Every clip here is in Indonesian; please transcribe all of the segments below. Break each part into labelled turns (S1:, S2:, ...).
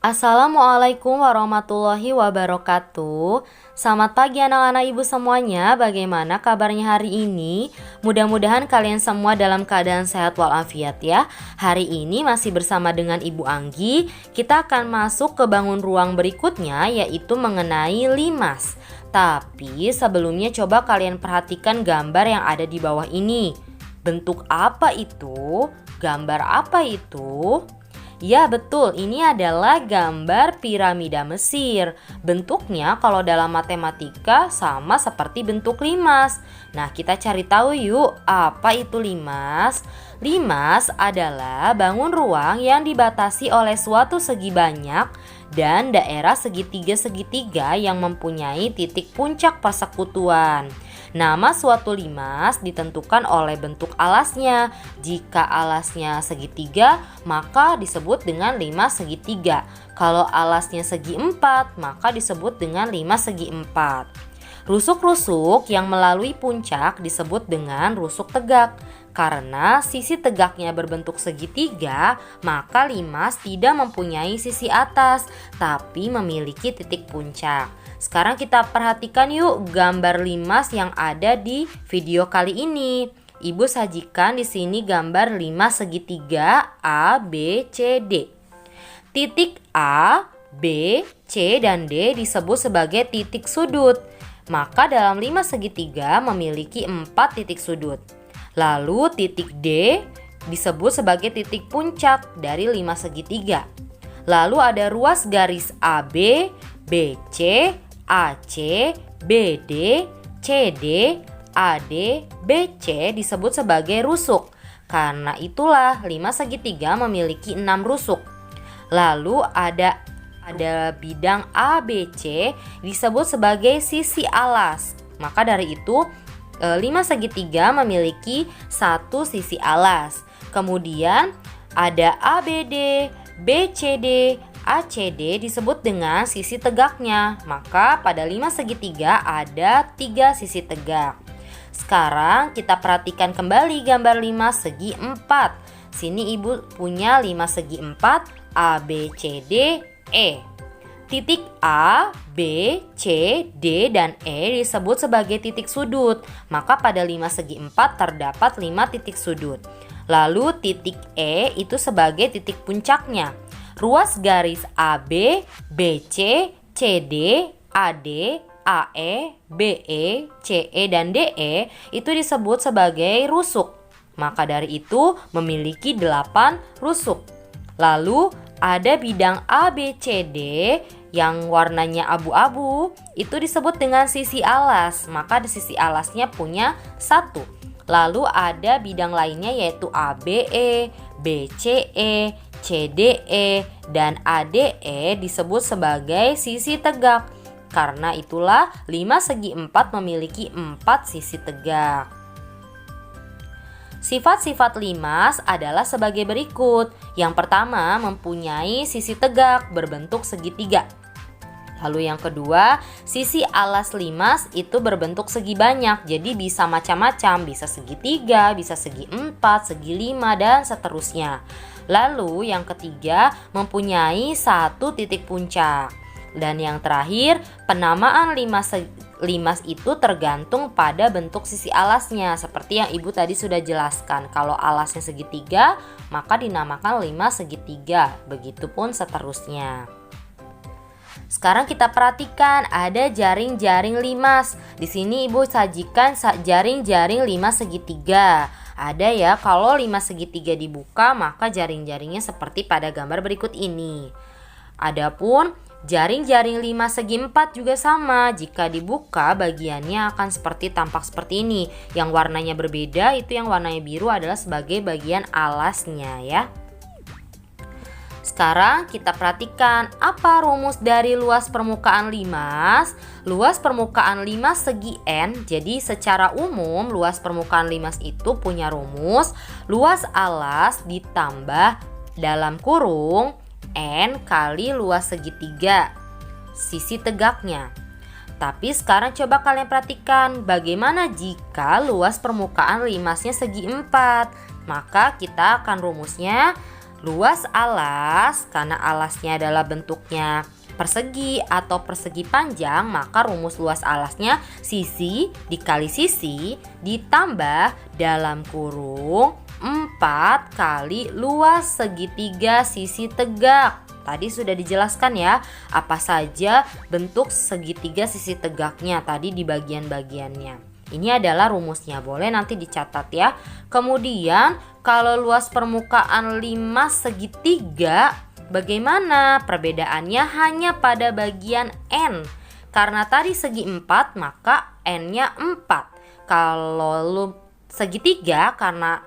S1: Assalamualaikum warahmatullahi wabarakatuh. Selamat pagi anak-anak ibu semuanya. Bagaimana kabarnya hari ini? Mudah-mudahan kalian semua dalam keadaan sehat walafiat ya. Hari ini masih bersama dengan Ibu Anggi. Kita akan masuk ke bangun ruang berikutnya, yaitu mengenai limas. Tapi sebelumnya coba kalian perhatikan gambar yang ada di bawah ini. Bentuk apa itu? Gambar apa itu? Ya betul, ini adalah gambar piramida Mesir. Bentuknya kalau dalam matematika sama seperti bentuk limas. Nah, kita cari tahu yuk, apa itu limas? Limas adalah bangun ruang yang dibatasi oleh suatu segi banyak dan daerah segitiga-segitiga yang mempunyai titik puncak persekutuan. Nama suatu limas ditentukan oleh bentuk alasnya. Jika alasnya segitiga, maka disebut dengan limas segitiga. Kalau alasnya segi empat, maka disebut dengan limas segi empat. Rusuk-rusuk yang melalui puncak disebut dengan rusuk tegak. Karena sisi tegaknya berbentuk segitiga, maka limas tidak mempunyai sisi atas, tapi memiliki titik puncak. Sekarang kita perhatikan yuk gambar limas yang ada di video kali ini. Ibu sajikan di sini gambar limas segitiga A, B, C, D. Titik A, B, C, dan D disebut sebagai titik sudut. Maka dalam limas segitiga memiliki 4 titik sudut. Lalu titik D disebut sebagai titik puncak dari limas segitiga. Lalu ada ruas garis AB, BC, AC, BD, CD, AD, BC disebut sebagai rusuk. Karena itulah limas segitiga memiliki 6 rusuk. Lalu ada bidang ABC disebut sebagai sisi alas. Maka dari itu limas segitiga memiliki 1 sisi alas. Kemudian ada ABD, BCD, ACD disebut dengan sisi tegaknya. Maka pada limas segitiga ada 3 sisi tegak. Sekarang kita perhatikan kembali gambar limas segi 4. Sini ibu punya limas segi 4 A, B, C, D, E. Titik A, B, C, D, dan E disebut sebagai titik sudut. Maka pada limas segi 4 terdapat 5 titik sudut. Lalu titik E itu sebagai titik puncaknya. Ruas garis AB, BC, CD, AD, AE, BE, CE, dan DE itu disebut sebagai rusuk. Maka dari itu memiliki 8 rusuk. Lalu ada bidang ABCD yang warnanya abu-abu, itu disebut dengan sisi alas. Maka di sisi alasnya punya 1. Lalu ada bidang lainnya yaitu ABE, BCE, CDE, dan ADE disebut sebagai sisi tegak. Karena itulah limas segi 4 memiliki 4 sisi tegak. Sifat-sifat limas adalah sebagai berikut. Yang pertama, mempunyai sisi tegak berbentuk segitiga. Lalu yang kedua, sisi alas limas itu berbentuk segi banyak. Jadi bisa macam-macam, bisa segitiga, bisa segi 4, segi 5, dan seterusnya. Lalu yang ketiga, mempunyai 1 titik puncak. Dan yang terakhir, penamaan limas itu tergantung pada bentuk sisi alasnya. Seperti yang ibu tadi sudah jelaskan, kalau alasnya segitiga, maka dinamakan limas segitiga. Begitupun seterusnya. Sekarang kita perhatikan ada jaring-jaring limas. Di sini ibu sajikan jaring-jaring limas segitiga. Ada ya, kalau limas segitiga dibuka maka jaring-jaringnya seperti pada gambar berikut ini. Adapun jaring-jaring limas segi 4 juga sama. Jika dibuka bagiannya akan tampak seperti ini. Yang warnanya berbeda itu yang warnanya biru adalah sebagai bagian alasnya ya. Sekarang kita perhatikan apa rumus dari luas permukaan limas. Luas permukaan limas segi N. Jadi secara umum luas permukaan limas itu punya rumus luas alas ditambah dalam kurung N kali luas segitiga sisi tegaknya. Tapi sekarang coba kalian perhatikan bagaimana jika luas permukaan limasnya segi 4. Maka kita akan rumusnya Luas alas, karena alasnya adalah bentuknya persegi atau persegi panjang, maka rumus luas alasnya sisi dikali sisi ditambah dalam kurung 4 kali luas segitiga sisi tegak. Tadi sudah dijelaskan ya, apa saja bentuk segitiga sisi tegaknya tadi di bagian-bagiannya. Ini adalah rumusnya, boleh nanti dicatat ya. Kemudian kalau luas permukaan 5 segitiga, bagaimana? Perbedaannya hanya pada bagian N. Karena tadi segi 4, maka N-nya 4. Kalau segitiga karena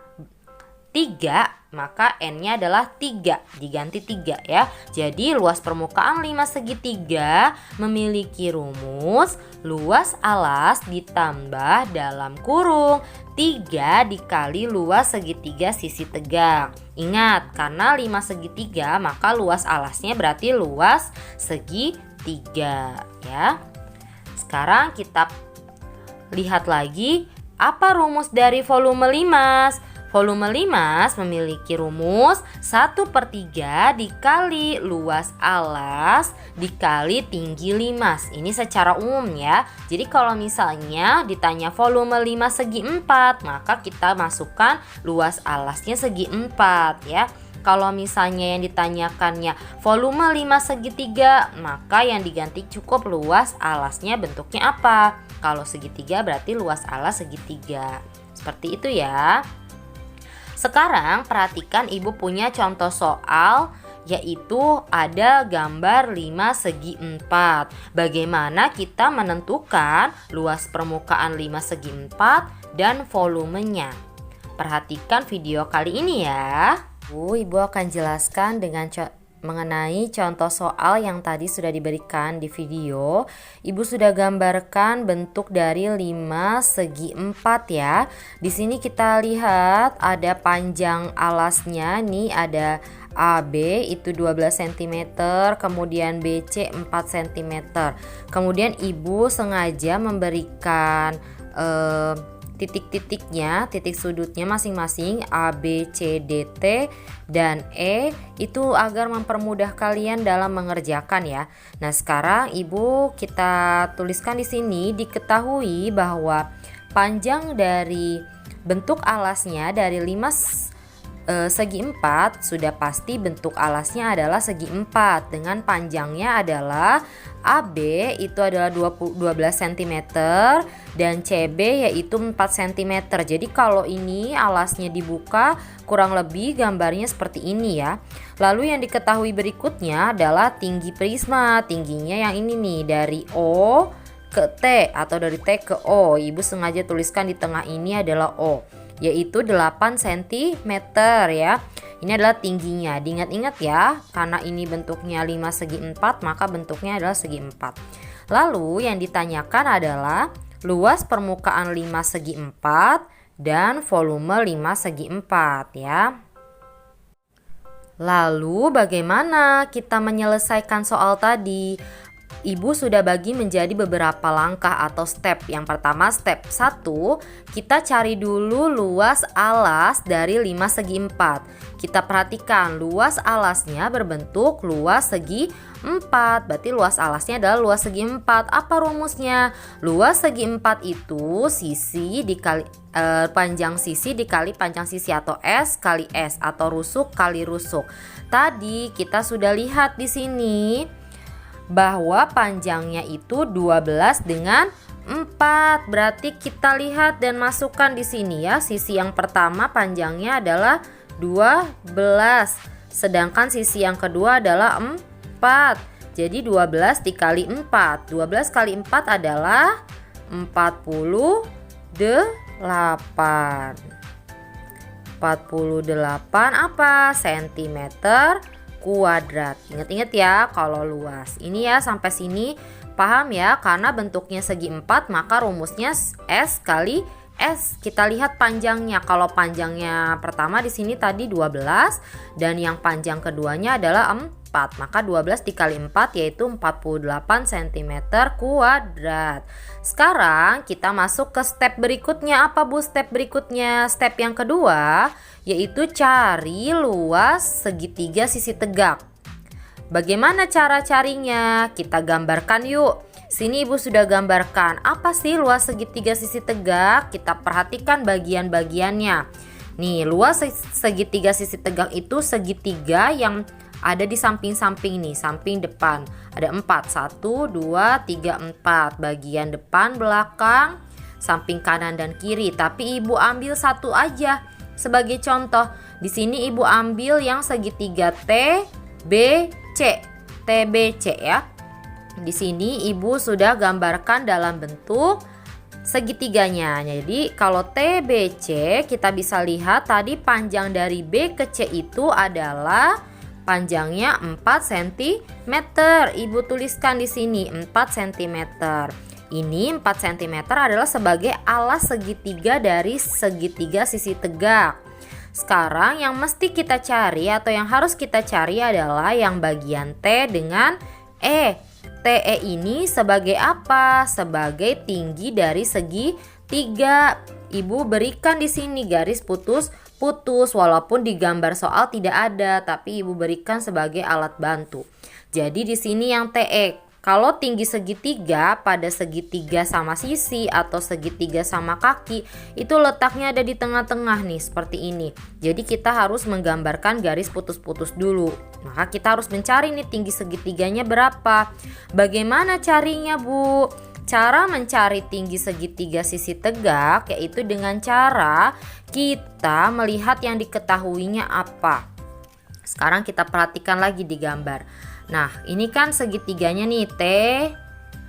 S1: 3, maka N-nya adalah 3, diganti 3 ya. Jadi luas permukaan 5 segitiga memiliki rumus luas alas ditambah dalam kurung 3 dikali luas segitiga sisi tegak. Ingat, karena 5 segitiga maka luas alasnya berarti luas segitiga ya. Sekarang kita lihat lagi apa rumus dari volume limas. Volume limas memiliki rumus 1/3 dikali luas alas dikali tinggi limas. Ini secara umum ya. Jadi kalau misalnya ditanya volume limas segi 4, maka kita masukkan luas alasnya segi 4 ya. Kalau misalnya yang ditanyakannya volume 5 segitiga, maka yang diganti cukup luas alasnya bentuknya apa. Kalau segitiga berarti luas alas segitiga. Seperti itu ya. Sekarang perhatikan ibu punya contoh soal, yaitu ada gambar 5 segi 4. Bagaimana kita menentukan luas permukaan 5 segi 4 dan volumenya. Perhatikan video kali ini ya. Ibu akan jelaskan dengan mengenai contoh soal yang tadi sudah diberikan di video. Ibu sudah gambarkan bentuk dari 5 segi 4 ya. Di sini kita lihat ada panjang alasnya nih, ada AB itu 12 cm, kemudian BC 4 cm. Kemudian ibu sengaja memberikan titik-titiknya, titik sudutnya masing-masing A, B, C, D, T, dan E itu agar mempermudah kalian dalam mengerjakan ya. Nah, sekarang ibu kita tuliskan di sini, diketahui bahwa panjang dari bentuk alasnya dari 5 segi 4 sudah pasti bentuk alasnya adalah segi 4 dengan panjangnya adalah AB itu adalah 12 cm dan CB yaitu 4 cm. Jadi kalau ini alasnya dibuka kurang lebih gambarnya seperti ini ya. Lalu yang diketahui berikutnya adalah tinggi prisma. Tingginya yang ini nih, dari O ke T atau dari T ke O. Ibu sengaja tuliskan di tengah ini adalah O, yaitu 8 cm ya. Ini adalah tingginya. Diingat-ingat ya, karena ini bentuknya 5 segi 4, maka bentuknya adalah segi 4. Lalu yang ditanyakan adalah luas permukaan 5 segi 4 dan volume 5 segi 4 ya. Lalu bagaimana kita menyelesaikan soal tadi? Ibu sudah bagi menjadi beberapa langkah atau step. Yang pertama, step 1, kita cari dulu luas alas dari 5 segi 4. Kita perhatikan luas alasnya berbentuk luas segi 4. Berarti luas alasnya adalah luas segi 4. Apa rumusnya? Luas segi 4 itu sisi dikali panjang sisi dikali panjang sisi atau S kali S atau rusuk kali rusuk. Tadi kita sudah lihat di sini bahwa panjangnya itu 12 dengan 4. Berarti kita lihat dan masukkan di sini ya. Sisi yang pertama panjangnya adalah 12, sedangkan sisi yang kedua adalah 4. Jadi 12 dikali 4. 12 kali 4 adalah 48. 48 apa? Sentimeter kuadrat. Ingat-ingat ya kalau luas. Ini ya sampai sini paham ya, karena bentuknya segi 4 maka rumusnya S kali S. Kita lihat panjangnya. Kalau panjangnya pertama di sini tadi 12 dan yang panjang keduanya adalah 4. Maka 12 dikali 4 yaitu 48 cm kuadrat. Sekarang kita masuk ke step berikutnya. Apa Bu step berikutnya? Step yang kedua yaitu cari luas segitiga sisi tegak. Bagaimana cara carinya? Kita gambarkan yuk. Sini Ibu sudah gambarkan. Apa sih luas segitiga sisi tegak? Kita perhatikan bagian-bagiannya. Nih, luas segitiga sisi tegak itu segitiga yang ada di samping-samping nih, samping depan. Ada 4, 1, 2, 3, 4. Bagian depan, belakang, samping kanan dan kiri. Tapi Ibu ambil satu aja sebagai contoh. Di sini Ibu ambil yang segitiga TBC. TBC ya. Di sini Ibu sudah gambarkan dalam bentuk segitiganya. Jadi kalau TBC kita bisa lihat tadi panjang dari B ke C itu adalah panjangnya 4 cm. Ibu tuliskan di sini 4 cm. Ini 4 cm adalah sebagai alas segitiga dari segitiga sisi tegak. Sekarang yang mesti kita cari atau yang harus kita cari adalah yang bagian T dengan E. TE ini sebagai apa? Sebagai tinggi dari segitiga. Ibu berikan di sini garis putus-putus walaupun di gambar soal tidak ada, tapi Ibu berikan sebagai alat bantu. Jadi di sini yang TE. Kalau tinggi segitiga pada segitiga sama sisi atau segitiga sama kaki, itu letaknya ada di tengah-tengah nih seperti ini. Jadi kita harus menggambarkan garis putus-putus dulu. Maka kita harus mencari nih tinggi segitiganya berapa. Bagaimana carinya Bu? Cara mencari tinggi segitiga sisi tegak yaitu dengan cara kita melihat yang diketahuinya apa. Sekarang kita perhatikan lagi di gambar. Nah, ini kan segitiganya nih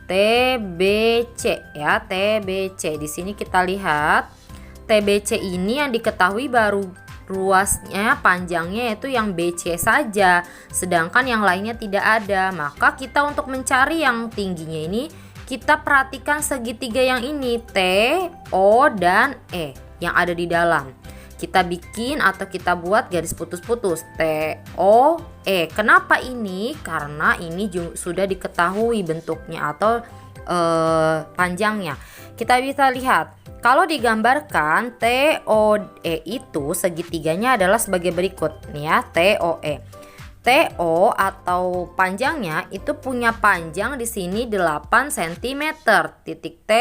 S1: TBC ya, TBC. Di sini kita lihat TBC ini yang diketahui baru ruasnya, panjangnya yaitu yang BC saja, sedangkan yang lainnya tidak ada. Maka kita untuk mencari yang tingginya ini, kita perhatikan segitiga yang ini T, O, dan E yang ada di dalam. Kita bikin atau kita buat garis putus-putus T, O, E. Kenapa ini? Karena ini sudah diketahui bentuknya atau panjangnya. Kita bisa lihat kalau digambarkan T, O, E itu segitiganya adalah sebagai berikut nih ya, T, O, E. TO atau panjangnya itu punya panjang di sini 8 cm. Titik T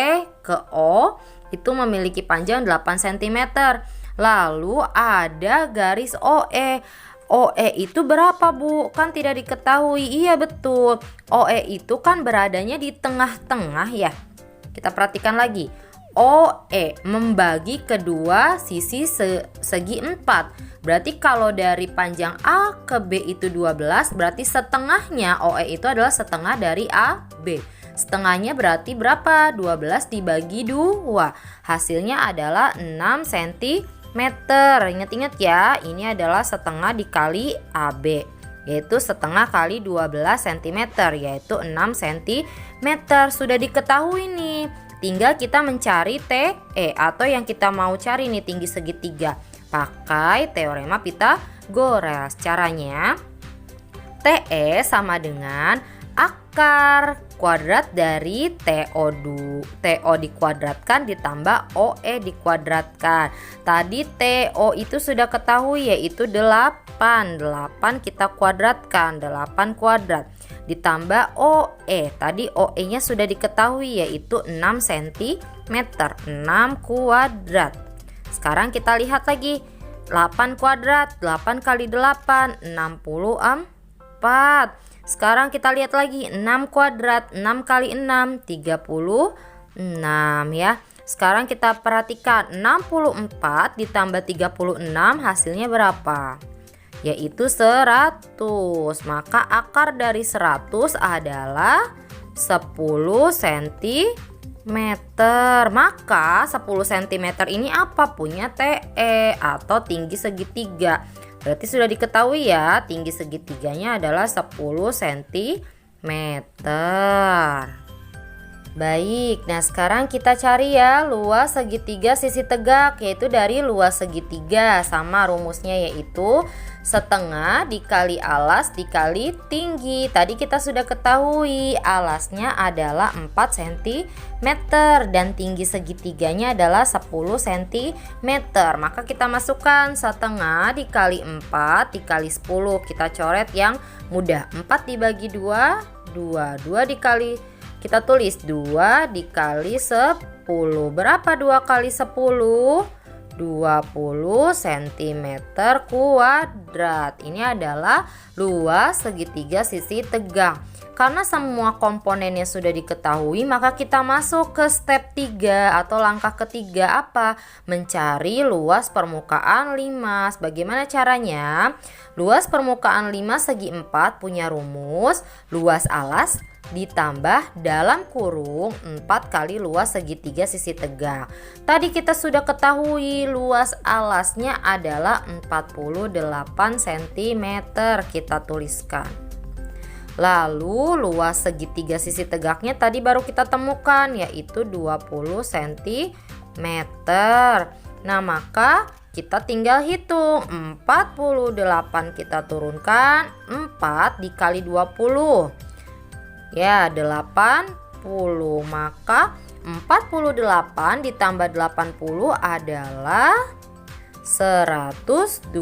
S1: ke O itu memiliki panjang 8 cm. Lalu ada garis OE. OE itu berapa Bu? Kan tidak diketahui. Iya betul. OE itu kan beradanya di tengah-tengah ya. Kita perhatikan lagi. OE membagi kedua sisi segi 4. Berarti kalau dari panjang A ke B itu 12, berarti setengahnya OE itu adalah setengah dari AB. Setengahnya berarti berapa? 12 dibagi 2. Hasilnya adalah 6 cm. Ingat-ingat ya, ini adalah setengah dikali AB, yaitu setengah kali 12 cm, yaitu 6 cm. Sudah diketahui nih, tinggal kita mencari TE atau yang kita mau cari nih tinggi segitiga. Pakai teorema Pythagoras. Caranya TE sama dengan akar kuadrat dari TO dikuadratkan ditambah OE dikuadratkan. Tadi TO itu sudah ketahui yaitu 8 kita kuadratkan, 8 kuadrat ditambah OE. Tadi OE nya sudah diketahui yaitu 6 cm, 6 kuadrat. Sekarang kita lihat lagi 8 kuadrat, 8 kali 8 64. Sekarang kita lihat lagi 6 kuadrat, 6 kali 6 36 ya. Sekarang kita perhatikan 64 ditambah 36 hasilnya berapa? Yaitu 100. Maka akar dari 100 adalah 10 cm. Maka 10 cm ini apa? Punya TE atau tinggi segitiga. Berarti sudah diketahui ya, tinggi segitiganya adalah 10 cm. Baik, nah sekarang kita cari ya luas segitiga sisi tegak, yaitu dari luas segitiga. Sama rumusnya yaitu setengah dikali alas dikali tinggi. Tadi kita sudah ketahui alasnya adalah 4 cm dan tinggi segitiganya adalah 10 cm. Maka kita masukkan setengah dikali 4 dikali 10. Kita coret yang mudah. 4 dibagi 2, 2 dikali, kita tulis 2 dikali 10. Berapa 2 kali 10? 20 cm kuadrat. Ini adalah luas segitiga sisi tegak. Karena semua komponennya sudah diketahui, maka kita masuk ke step 3 atau langkah ketiga, apa? Mencari luas permukaan limas. Bagaimana caranya? Luas permukaan limas segi 4 punya rumus luas alas ditambah dalam kurung 4 kali luas segitiga sisi tegak. Tadi kita sudah ketahui luas alasnya adalah 48 cm. Kita tuliskan. Lalu luas segitiga sisi tegaknya tadi baru kita temukan, yaitu 20 cm. Nah, maka kita tinggal hitung 48, kita turunkan 4 dikali 20. Ya, 80. Maka 48 ditambah 80 adalah 128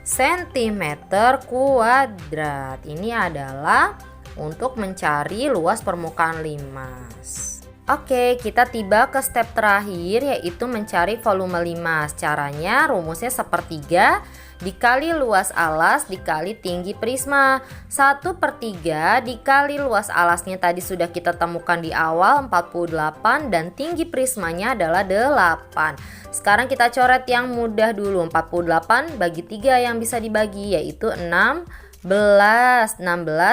S1: cm kuadrat. Ini adalah untuk mencari luas permukaan limas. Oke, kita tiba ke step terakhir, yaitu mencari volume limas. Caranya rumusnya sepertiga dikali luas alas dikali tinggi prisma. 1/3 dikali luas alasnya tadi sudah kita temukan di awal 48 dan tinggi prismanya adalah 8. Sekarang kita coret yang mudah dulu. 48 bagi 3 yang bisa dibagi, yaitu 16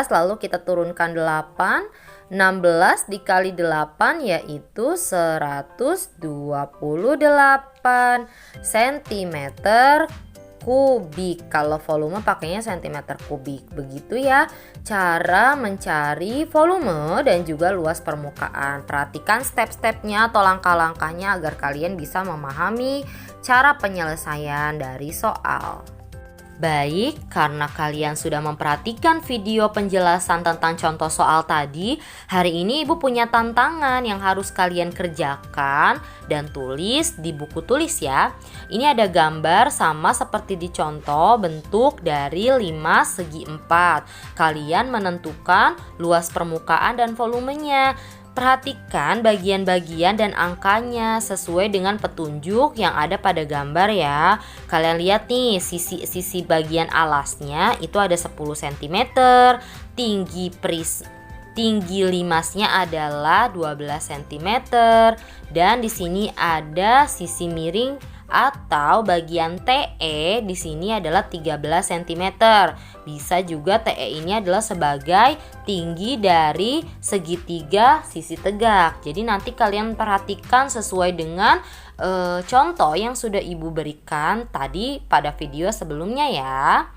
S1: lalu kita turunkan 8. 16 dikali 8 yaitu 128 cm kubik. Kalau volume pakainya cm kubik. Begitu ya cara mencari volume dan juga luas permukaan. Perhatikan step-stepnya atau langkah-langkahnya agar kalian bisa memahami cara penyelesaian dari soal. Baik, karena kalian sudah memperhatikan video penjelasan tentang contoh soal tadi, hari ini Ibu punya tantangan yang harus kalian kerjakan dan tulis di buku tulis ya. Ini ada gambar sama seperti di contoh, bentuk dari limas segi 4. Kalian menentukan luas permukaan dan volumenya. Perhatikan bagian-bagian dan angkanya sesuai dengan petunjuk yang ada pada gambar ya. Kalian lihat nih, sisi bagian alasnya itu ada 10 cm, tinggi limasnya adalah 12 cm, dan di sini ada sisi miring atau bagian TE di sini adalah 13 cm. Bisa juga TE ini adalah sebagai tinggi dari segitiga sisi tegak. Jadi nanti kalian perhatikan sesuai dengan contoh yang sudah Ibu berikan tadi pada video sebelumnya ya.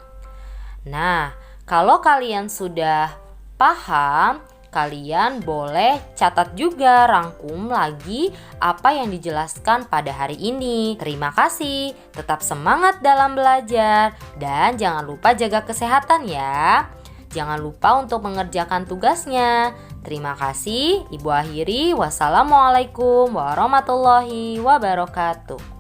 S1: Nah, kalau kalian sudah paham, kalian boleh catat juga, rangkum lagi apa yang dijelaskan pada hari ini. Terima kasih, tetap semangat dalam belajar dan jangan lupa jaga kesehatan ya. Jangan lupa untuk mengerjakan tugasnya. Terima kasih, Ibu akhiri. Wassalamualaikum warahmatullahi wabarakatuh.